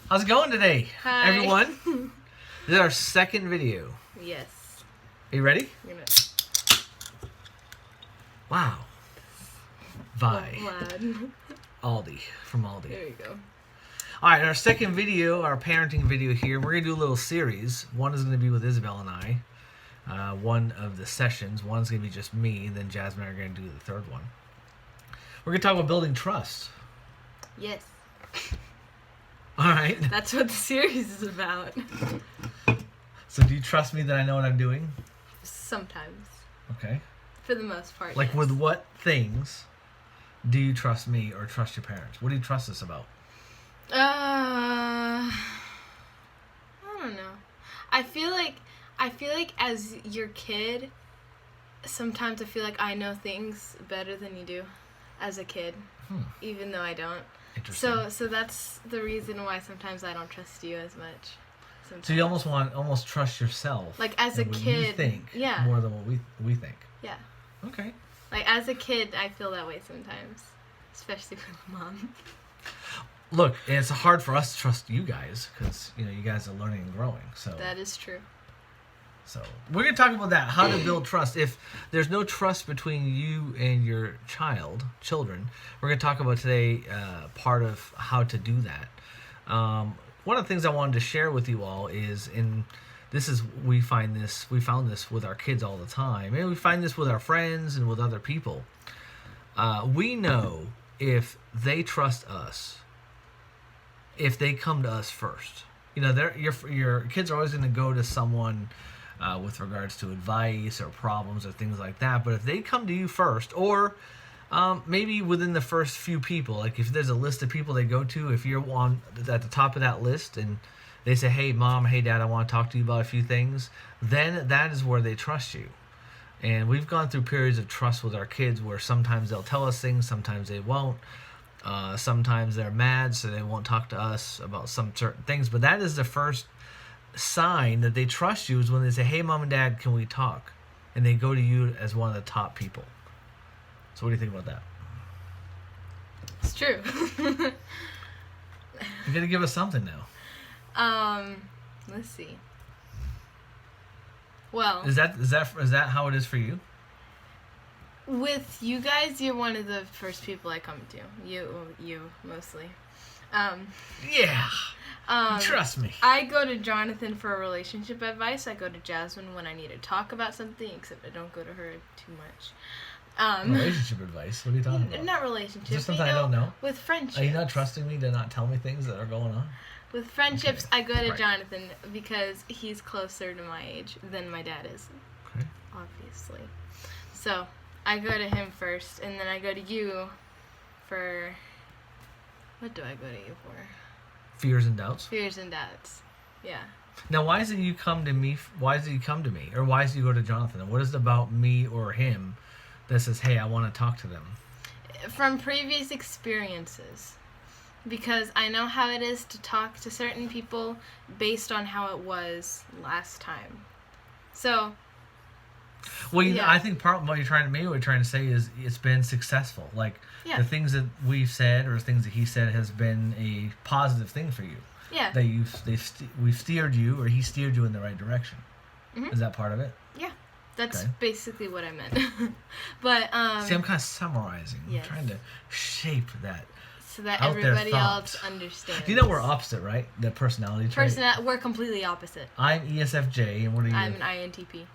How's it going today, Hi. everyone? This is our second video. Yes. Are you ready? I'm gonna Wow. Vi. Vlad. Aldi. From Aldi. There you go. Alright, our second video, our parenting video here, we're going to do a little series. One is going to be with Isabel and I. One of the sessions. One's going to be just me, and then Jasmine and I are going to do the third one. We're going to talk about building trust. Yes. Alright. That's what the series is about. So do you trust me that I know what I'm doing? Sometimes. Okay. For the most part. Like yes. with what things do you trust me or trust your parents? What do you trust us about? I don't know. I feel like as your kid, sometimes I feel like I know things better than you do as a kid, even though I don't. Interesting. So that's the reason why sometimes I don't trust you as much. Sometimes. So you almost trust yourself. Like as a and what kid, you think yeah. more than what we think. Yeah. Okay. Like as a kid, I feel that way sometimes, especially with mom. Look, and it's hard for us to trust you guys because you guys are learning and growing. So That is true. So we're gonna talk about that, how to build trust. If there's no trust between you and your children, we're gonna talk about today part of how to do that. One of the things I wanted to share with you all is we found this with our kids all the time, and we find this with our friends and with other people. We know if they trust us, if they come to us first. Your kids are always going to go to someone with regards to advice or problems or things like that. But if they come to you first, or maybe within the first few people, like if there's a list of people they go to, if you're at the top of that list and they say, hey, Mom, hey, Dad, I want to talk to you about a few things, then that is where they trust you. And we've gone through periods of trust with our kids where sometimes they'll tell us things, sometimes they won't. Sometimes they're mad, so they won't talk to us about some certain things. But that is the first sign that they trust you, is when they say, hey, Mom and Dad, can we talk? And they go to you as one of the top people. So what do you think about that? It's true. You got to give us something now. Let's see. Well, Is that how it is for you? with you guys, you're one of the first people I come to. You mostly. Yeah. Trust me. I go to Jonathan for relationship advice. I go to Jasmine when I need to talk about something, except I don't go to her too much. Relationship advice? What are you talking about? Not relationship. Is there something I don't know? With friendships. Are you not trusting me to not tell me things that are going on? With friendships, Okay. I go to Right. Jonathan because he's closer to my age than my dad is. Okay. Obviously. So, I go to him first, and then I go to you for... What do I go to you for? Fears and doubts? Fears and doubts. Yeah. Now, why is it you come to me? Why does he come to me? Or why does he go to Jonathan? And what is it about me or him that says, hey, I want to talk to them? From previous experiences. Because I know how it is to talk to certain people based on how it was last time. So... Well, yeah. I think part of what you're trying to say is it's been successful. Like, Yeah. the things that we've said or things that he said has been a positive thing for you. Yeah. That we've steered you, or he steered you in the right direction. Mhm. Is that part of it? Yeah. That's Okay. basically what I meant. But, See, I'm kind of summarizing. yes. I'm trying to shape that. so that out there everybody thoughts. else understands. You know we're opposite, right? The personality trait. We're completely opposite. I'm ESFJ, and what are you? I'm an INTP.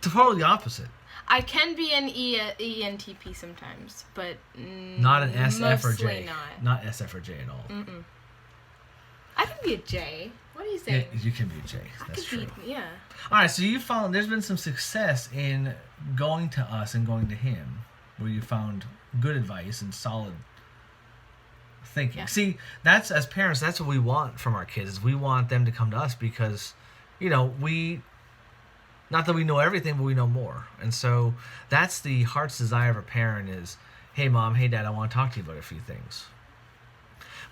Totally opposite. I can be an ENTP sometimes, but Not an SF or mostly J. not. Not SF or J at all. Mm-mm. I can be a J. What are you saying? Yeah, you can be a J. I That's could true. be, yeah. All right, so you found there's been some success in going to us and going to him, where you found good advice and solid thinking. Yeah. See, that's, as parents, that's what we want from our kids. Is we want them to come to us because, we, not that we know everything, but we know more. And so that's the heart's desire of a parent is, hey, Mom, hey, Dad, I want to talk to you about a few things.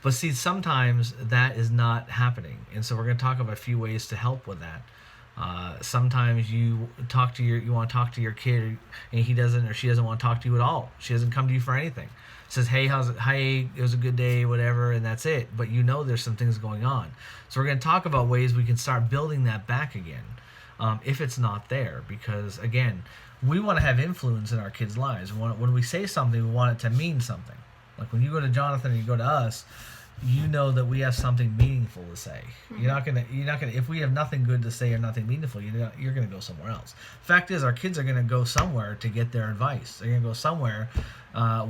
But see, sometimes that is not happening. And so we're going to talk about a few ways to help with that. Sometimes you want to talk to your kid, and he doesn't or she doesn't want to talk to you at all. She doesn't come to you for anything. Says, hey, it was a good day, whatever, and that's it. But there's some things going on. So we're going to talk about ways we can start building that back again, if it's not there. Because again, we want to have influence in our kids' lives. When we say something, we want it to mean something. Like when you go to Jonathan and you go to us, that we have something meaningful to say. Mm-hmm. You're not gonna. If we have nothing good to say or nothing meaningful, you're gonna go somewhere else. Fact is, our kids are gonna go somewhere to get their advice. They're gonna go somewhere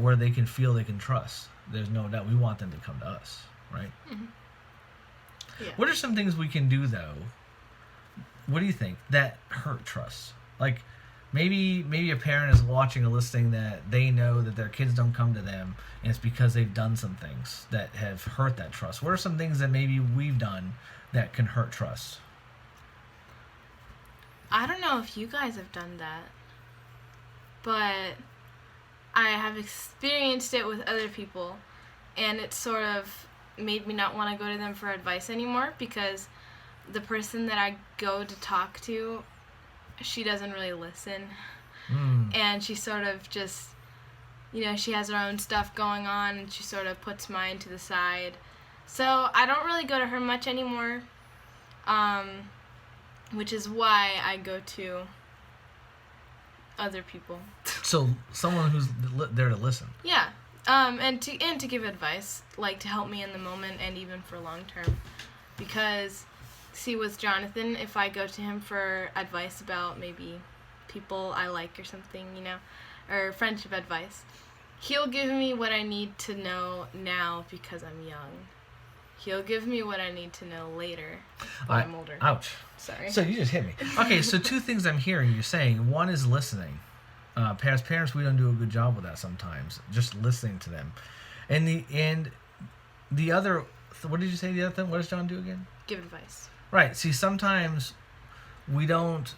where they can feel they can trust. There's no doubt. We want them to come to us, right? Mm-hmm. Yeah. What are some things we can do though? What do you think that hurt trust? Like maybe a parent is watching or listening that they know that their kids don't come to them, and it's because they've done some things that have hurt that trust. What are some things that maybe we've done that can hurt trust? I don't know if you guys have done that, but I have experienced it with other people, and it sort of made me not want to go to them for advice anymore, because the person that I go to talk to, she doesn't really listen. And she sort of just, she has her own stuff going on, and she sort of puts mine to the side. So I don't really go to her much anymore, which is why I go to other people. So someone who's there to listen. Yeah, and to give advice, like to help me in the moment and even for long term, because see, with Jonathan, if I go to him for advice about maybe people I like or something, or friendship advice, he'll give me what I need to know now because I'm young. He'll give me what I need to know later when I'm older. Ouch. Sorry. So you just hit me. Okay, so two things I'm hearing you saying. One is listening. Parents, we don't do a good job with that sometimes, just listening to them. And the other, what did you say the other thing? What does John do again? Give advice. Right. See, sometimes we don't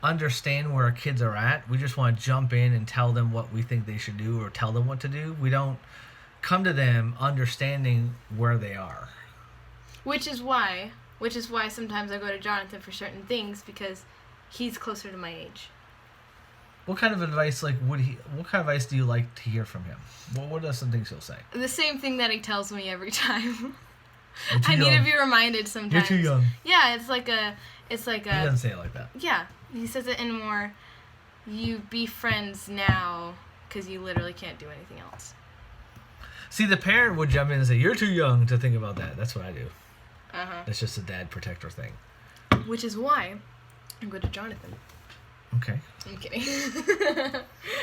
understand where our kids are at. We just want to jump in and tell them what we think they should do or tell them what to do. We don't come to them understanding where they are. Which is why sometimes I go to Jonathan for certain things, because he's closer to my age. What kind of advice, what kind of advice do you like to hear from him? What are some things he'll say? The same thing that he tells me every time. I need to be reminded sometimes. You're too young. Yeah, it's like a. He doesn't say it like that. Yeah, he says it in more, you be friends now, because you literally can't do anything else. See, the parent would jump in and say, you're too young to think about that. That's what I do. Uh-huh. That's just a dad protector thing. Which is why I go to Jonathan. Okay. I'm kidding.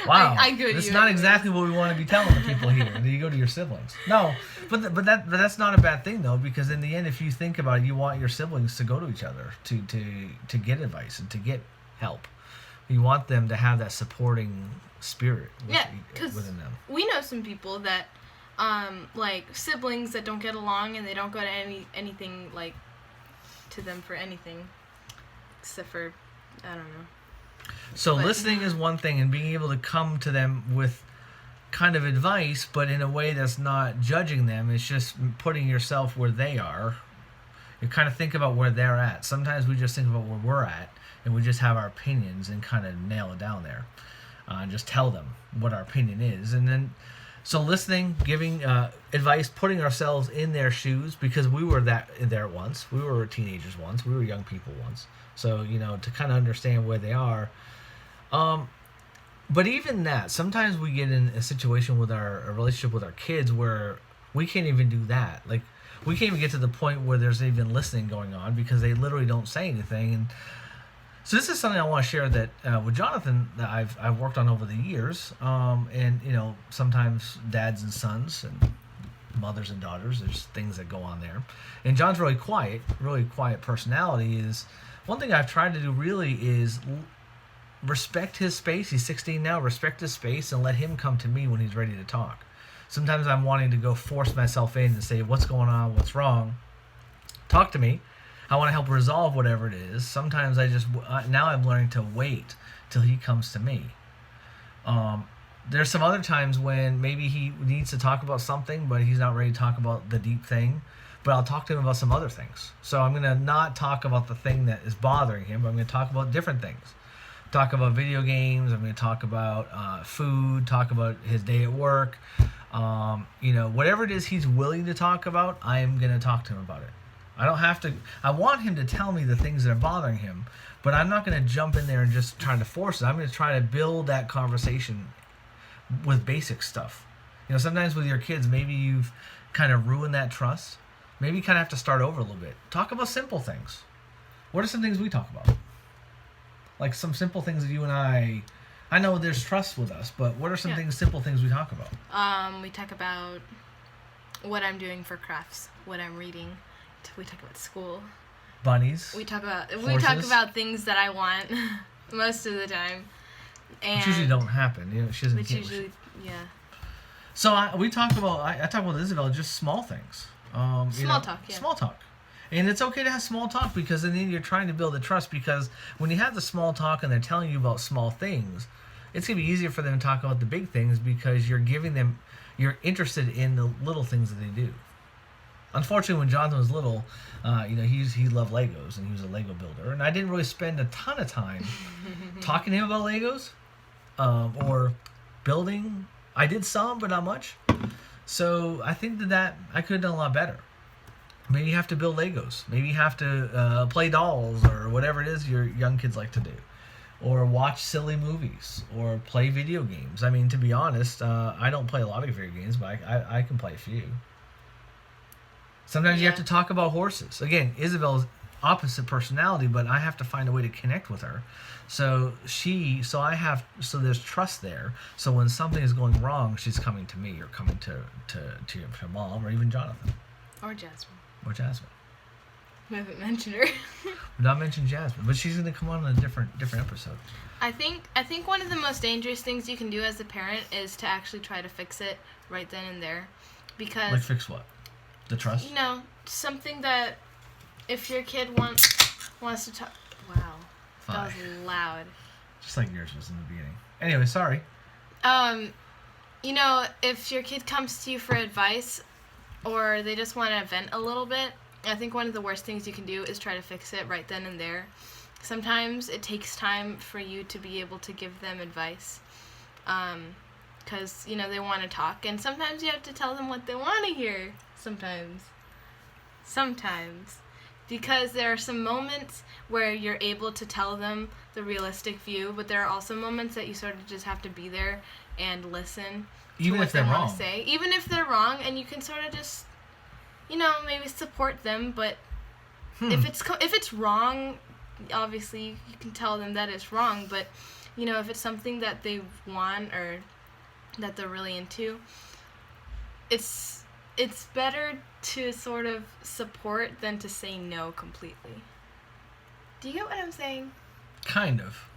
Wow. I go to That's you not anyways. exactly what we want to be telling the people here. That you go to your siblings. No, but that's not a bad thing though, because in the end, if you think about it, you want your siblings to go to each other to get advice and to get help. You want them to have that supporting spirit within them. We know some people that, like siblings that don't get along, and they don't go to anything like to them for anything, except for, I don't know. So listening is one thing, and being able to come to them with kind of advice, but in a way that's not judging them. It's just putting yourself where they are. You kind of think about where they're at. Sometimes we just think about where we're at, and we just have our opinions and kind of nail it down there. And just tell them what our opinion is. And then, so listening, giving advice, putting ourselves in their shoes, because we were there once. We were teenagers once. We were young people once. So, to kind of understand where they are. But even that, sometimes we get in a situation with a relationship with our kids where we can't even do that. Like, we can't even get to the point where there's even listening going on, because they literally don't say anything. And so this is something I want to share that with Jonathan that I've worked on over the years. And, sometimes dads and sons and mothers and daughters, there's things that go on there. And John's really quiet personality. Is one thing I've tried to do really is respect his space. He's 16 now. Respect his space and let him come to me when he's ready to talk. Sometimes I'm wanting to go force myself in and say, what's going on? What's wrong? Talk to me. I want to help resolve whatever it is. Sometimes now I'm learning to wait till he comes to me. There's some other times when maybe he needs to talk about something, but he's not ready to talk about the deep thing. but I'll talk to him about some other things. So I'm going to not talk about the thing that is bothering him, but I'm going to talk about different things. Talk about video games. I'm going to talk about food, talk about his day at work. Whatever it is he's willing to talk about, I am going to talk to him about it. I don't have to. I want him to tell me the things that are bothering him, but I'm not going to jump in there and just try to force it. I'm going to try to build that conversation with basic stuff. Sometimes with your kids, maybe you've kind of ruined that trust. Maybe you kind of have to start over a little bit. Talk about simple things. What are some things we talk about? Like some simple things that you and I know there's trust with us, but what are some simple things we talk about? We talk about what I'm doing for crafts, what I'm reading. We talk about school. Bunnies. We talk about things that I want most of the time. And which usually don't happen. She doesn't. Which usually, yeah. So I talk about with Isabel just small things. Small talk. Yeah. Small talk. And it's okay to have small talk because then you're trying to build a trust, because when you have the small talk and they're telling you about small things, it's going to be easier for them to talk about the big things because you're interested in the little things that they do. Unfortunately, when Jonathan was little, he loved Legos and he was a Lego builder. And I didn't really spend a ton of time talking to him about Legos or building. I did some, but not much. So I think that I could have done a lot better. Maybe you have to build Legos. Maybe you have to play dolls or whatever it is your young kids like to do. Or watch silly movies or play video games. I mean, to be honest, I don't play a lot of video games, but I can play a few. Sometimes you have to talk about horses. Again, Isabel's opposite personality, but I have to find a way to connect with her. So there's trust there. So when something is going wrong, she's coming to me or coming to your mom or even Jonathan. Or Jasmine. We haven't mentioned her. We've not mentioned Jasmine, but she's going to come on in a different episode. I think one of the most dangerous things you can do as a parent is to actually try to fix it right then and there, because like fix what? The trust? Something that if your kid wants to talk. Wow, that was loud. Just like yours was in the beginning. Anyway, sorry. If your kid comes to you for advice, or they just want to vent a little bit, I think one of the worst things you can do is try to fix it right then and there. Sometimes it takes time for you to be able to give them advice, because they want to talk, and sometimes you have to tell them what they want to hear. Sometimes, because there are some moments where you're able to tell them the realistic view, but there are also moments that you sort of just have to be there and listen to what they want to say, even if they're wrong, and you can sort of just, maybe support them. But if it's wrong, obviously you can tell them that it's wrong. But if it's something that they want or that they're really into, it's better to sort of support than to say no completely. Do you get what I'm saying? Kind of.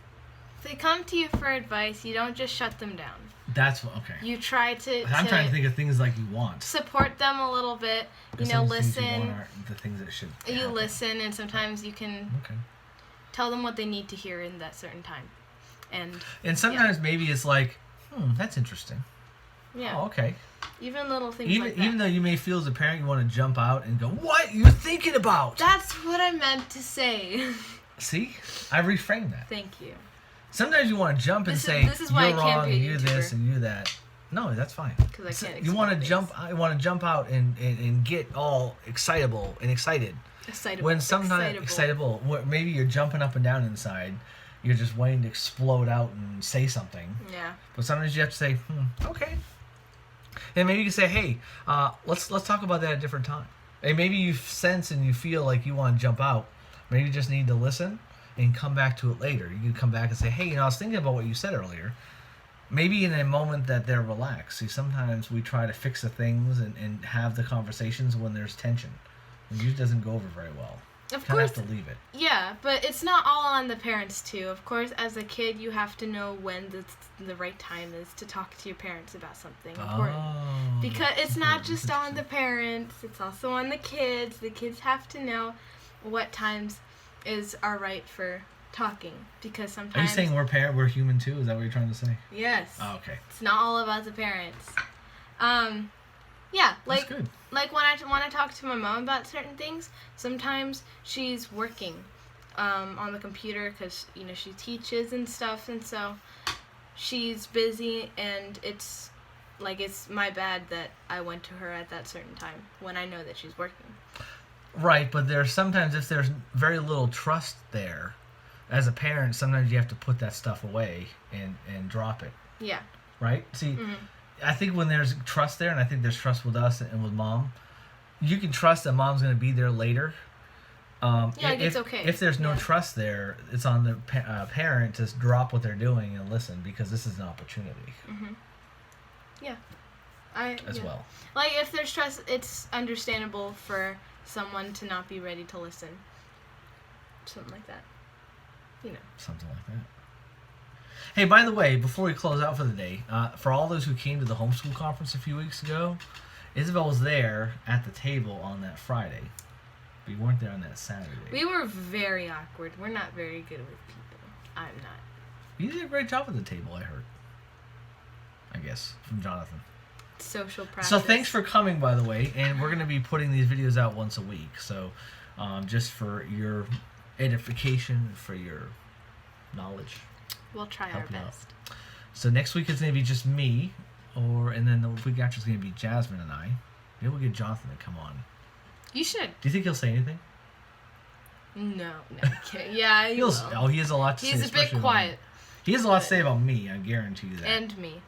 If they come to you for advice, you don't just shut them down. That's okay. You try to. I'm trying to think of things like you want. Support them a little bit. Listen. Things you want are the things that should. You happen. Listen, and sometimes you can tell them what they need to hear in that certain time, and sometimes maybe it's like, that's interesting. Yeah. Oh, okay. Even little things like that. Even though you may feel as a parent you want to jump out and go, what are you thinking about? That's what I meant to say. See? I reframed that. Thank you. Sometimes you want to jump and say, this is why you're wrong, and you're this, and you're that. No, that's fine. Because I can't you want to jump out and get all excited. When sometimes excitable. Maybe you're jumping up and down inside. You're just waiting to explode out and say something. Yeah. But sometimes you have to say, okay. And maybe you can say, hey, let's talk about that at a different time. And maybe you sense and you feel like you want to jump out. Maybe you just need to listen and come back to it later. You can come back and say, hey, I was thinking about what you said earlier. Maybe in a moment that they're relaxed. See, sometimes we try to fix the things and have the conversations when there's tension. It usually doesn't go over very well. Of kind course, of have to leave it. Yeah, but it's not all on the parents too. Of course, as a kid, you have to know when the right time is to talk to your parents about something important. Because it's not just on the parents; it's also on the kids. The kids have to know what times are right for talking. Because sometimes. Are you saying we're human too? Is that what you're trying to say? Yes. Oh, okay. It's not all about the parents. Yeah, That's good. like when I talk to my mom about certain things, sometimes she's working on the computer because she teaches and stuff, and so she's busy, and it's my bad that I went to her at that certain time when I know that she's working. Right, but there's sometimes if there's very little trust there, as a parent, sometimes you have to put that stuff away and drop it. Yeah. Right? See, I think when there's trust there, and I think there's trust with us and with mom, you can trust that mom's going to be there later. It's okay. If there's no trust there, it's on the parent to drop what they're doing and listen, because this is an opportunity. Mm-hmm. Yeah. Well. Like, if there's trust, it's understandable for someone to not be ready to listen. Something like that. Something like that. Hey, by the way, before we close out for the day, for all those who came to the homeschool conference a few weeks ago, Isabel was there at the table on that Friday. We weren't there on that Saturday. We were very awkward. We're not very good with people. I'm not. You did a great job at the table, I heard. I guess, from Jonathan. Social practice. So thanks for coming, by the way, and we're going to be putting these videos out once a week. So just for your edification, for your knowledge. We'll try our best. So next week it's going to be just me, and then the week after it's going to be Jasmine and I. Maybe we'll get Jonathan to come on. You should. Do you think he'll say anything? No, I'm kidding. Yeah, he will. Oh, he has a lot to say. He's a bit quiet. He has a lot to say about me, I guarantee you that. And me.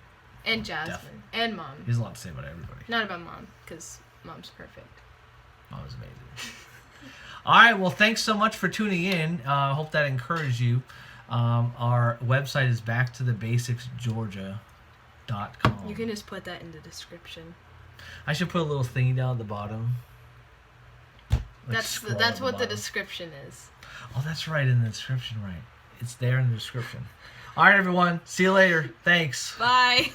And Jasmine. Definitely. And Mom. He has a lot to say about everybody. Not about Mom, because Mom's perfect. Mom is amazing. All right, well, thanks so much for tuning in. I hope that encouraged you. Our website is backtothebasicsgeorgia.com. You can just put that in the description. I should put a little thingy down at the bottom. That's what the description is. Oh, that's right, in the description, right. It's there in the description. All right, everyone. See you later. Thanks. Bye.